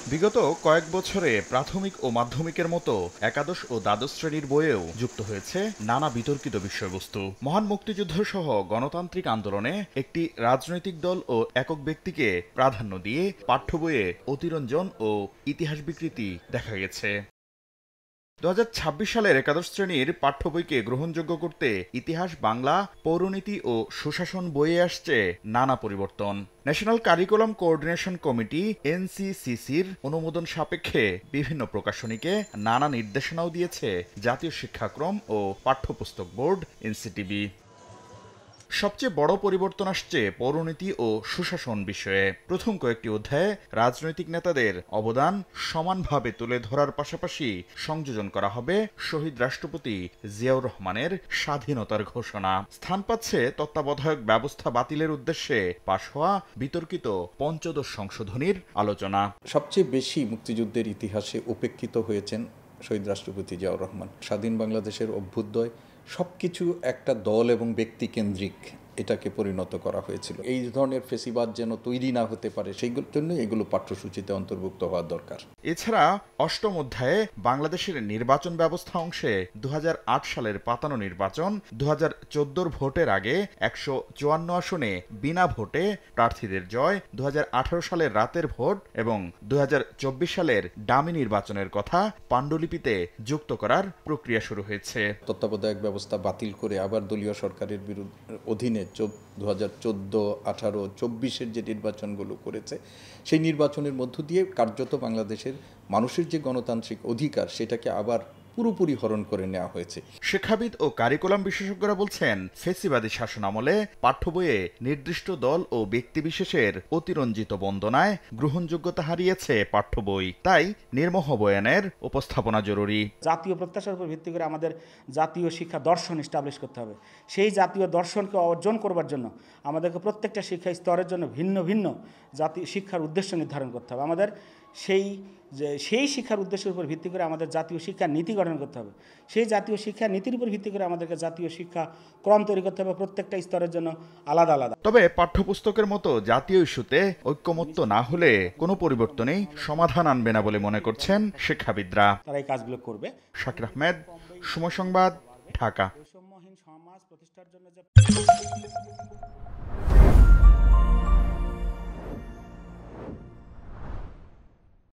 বিগত কয়েক বছরে প্রাথমিক ও মাধ্যমিকের মতো একাদশ ও দ্বাদশ শ্রেণীর বইয়েও যুক্ত হয়েছে নানা বিতর্কিত বিষয়বস্তু। মহান মুক্তিযুদ্ধ সহ গণতান্ত্রিক আন্দোলনে একটি রাজনৈতিক দল ও একক ব্যক্তিকে প্রাধান্য দিয়ে পাঠ্য বইয়ে অতিরঞ্জন ও ইতিহাস বিকৃতি দেখা গেছে। 2026 সালের একাদশ শ্রেণীর পাঠ্য বইকে গ্রহণযোগ্য করতে ইতিহাস, বাংলা, পৌরনীতি ও সুশাসন বইয়ে আসছে নানা পরিবর্তন। ন্যাশনাল কারিকুলাম কোঅর্ডিনেশন কমিটি এনসিসিসির অনুমোদন সাপেক্ষে বিভিন্ন প্রকাশনীকে নানা নির্দেশনাও দিয়েছে জাতীয় শিক্ষাক্রম ও পাঠ্যপুস্তক বোর্ড এনসিটিবি। সবচেয়ে বড় পরিবর্তন আসছে পৌরনীতি ও সুশাসন বিষয়ে। প্রথম কয়েকটি অধ্যায়ে রাজনৈতিক নেতাদের অবদান সমানভাবে তুলে ধরার পাশাপাশি সংযোজন করা হবে শহীদ রাষ্ট্রপতি জিয়াউর রহমানের স্বাধীনতার ঘোষণা। স্থান পাচ্ছে তত্ত্বাবধায়ক ব্যবস্থা বাতিলের উদ্দেশ্যে পাশ হওয়া বিতর্কিত পঞ্চদশ সংশোধনীর আলোচনা। সবচেয়ে বেশি মুক্তিযুদ্ধের ইতিহাসে উপেক্ষিত হয়েছেন শহীদ রাষ্ট্রপতি জিয়াউর রহমান। স্বাধীন বাংলাদেশের অভ্যুদয় সবকিছু একটা দল এবং ব্যক্তি কেন্দ্রিক এটাকে পরিণত করা হয়েছিল। এই ধরনের ফেসিবাদ যেন তৈরি না হতে পারে সেই জন্য এগুলো পাঠ্যসূচিতে অন্তর্ভুক্ত হওয়া দরকার। এছাড়া অষ্টম অধ্যায়ে বাংলাদেশের নির্বাচন ব্যবস্থা অংশে 2008 সালের পাতানো নির্বাচন, 2014 ভোটের আগে 154 আসনে বিনা ভোটে প্রার্থীদের জয়, 2018 সালের রাতের ভোট এবং 2024 সালের ডামি নির্বাচনের কথা পাণ্ডুলিপিতে যুক্ত করার প্রক্রিয়া শুরু হয়েছে। তত্ত্বাবধায়ক ব্যবস্থা বাতিল করে আবার দলীয় সরকারের অধীনে 2014, 18, 24-এর যে নির্বাচনগুলো করেছে সেই নির্বাচনের মধ্য দিয়ে কার্যত বাংলাদেশের মানুষের যে গণতান্ত্রিক অধিকার সেটাকে আবার পুরোপুরি হরণ করে নেওয়া হয়েছে। শিক্ষাবিদ ও কারিকুলাম বিশেষজ্ঞরা বলছেন, ফেসিবাদী শাসন আমলে পাঠ্য বইয়ে নির্দিষ্ট দল ও ব্যক্তিবিশেষের অতিরঞ্জিত বন্দনায় গ্রহণযোগ্যতা হারিয়েছে পাঠ্য বই। তাই নির্মোহ বয়ানের উপস্থাপনা জরুরি। জাতীয় প্রত্যাশার উপর ভিত্তি করে আমাদের জাতীয় শিক্ষা দর্শন এস্টাবলিশ করতে হবে। সেই জাতীয় দর্শনকে অর্জন করবার জন্য আমাদেরকে প্রত্যেকটা শিক্ষা স্তরের জন্য ভিন্ন ভিন্ন জাতীয় শিক্ষার উদ্দেশ্য নির্ধারণ করতে হবে। আমাদের সেই শিক্ষার উদ্দেশ্যের উপর ভিত্তি করে আমাদের জাতীয় শিক্ষার নীতি গঠন করতে হবে। সেই জাতীয় শিক্ষার নীতির উপর ভিত্তি করে আমাদেরকে জাতীয় শিক্ষা ক্রম তৈরি করতে হবে, প্রত্যেকটা স্তরের জন্য আলাদা আলাদা। তবে পাঠ্যপুস্তকের মতো জাতীয় ইস্যুতে ঐক্যমত্য না হলে কোনো পরিবর্তনেই সমাধান আনবে না বলে মনে করছেন শিক্ষাবিদরা। তারা এই কাজগুলো করবে। শাকির আহমেদ, সময় সংবাদ, ঢাকা। বৈষম্যহীন সমাজ প্রতিষ্ঠার জন্য যে